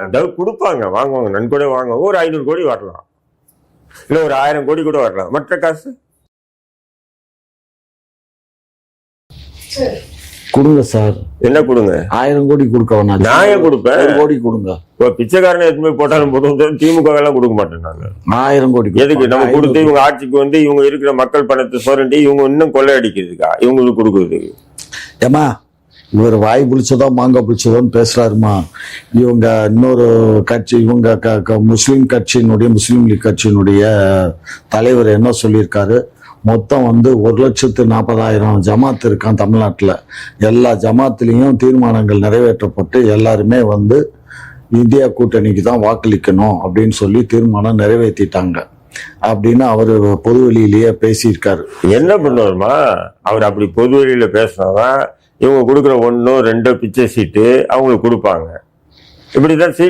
அதாவது கொடுப்பாங்க, வாங்குவாங்க, நன்கொடை வாங்குவாங்க. ஒரு 500 கோடி வரலாம், இல்ல ஒரு 1000 கோடி கூட வரலாம். மற்ற காசு கொடுங்க சார். என்ன கொடுங்க? 1000 கோடி கொடுக்க வேணாம், நான் ஏன் கொடுப்பேன்? 1 கோடி கொடுங்க. இப்போ பிச்சைக்காரனை எதுவுமே போட்டாலும் போதும், திமுக எல்லாம் கொடுக்க மாட்டேன் நான். 1000 கோடி எதுக்கு நம்ம கொடுத்து இவங்க ஆட்சிக்கு வந்து இவங்க இருக்கிற மக்கள் பணத்தை சுரண்டி இவங்க இன்னும் கொள்ளையடிக்கிறதுக்கா இவங்களுக்கு கொடுக்குறதுக்கு? ஏமா இவர் வாய் பிடிச்சதோ மாங்காய் பிடிச்சதோன்னு பேசுறாருமா. இவங்க இன்னொரு கட்சி, இவங்க முஸ்லீம் கட்சியினுடைய, முஸ்லீம் லீக் கட்சியினுடைய தலைவர் என்ன சொல்லியிருக்காரு, மொத்தம் வந்து 1,40,000 ஜமாத் இருக்கான் தமிழ்நாட்டில். எல்லா ஜமாத்திலையும் தீர்மானங்கள் நிறைவேற்றப்பட்டு எல்லாருமே வந்து இந்தியா கூட்டணிக்கு தான் வாக்களிக்கணும் அப்படின்னு சொல்லி தீர்மானம் நிறைவேற்றிட்டாங்க அப்படின்னு அவர் பொதுவெளியிலேயே பேசியிருக்காரு. என்ன பண்ணுவாருமா அவர்? அப்படி பொதுவெளியில பேசினாதான் இவங்க கொடுக்குற 1 2 பிச்சை சீட்டு அவங்களுக்கு கொடுப்பாங்க. இப்படிதான் சீட்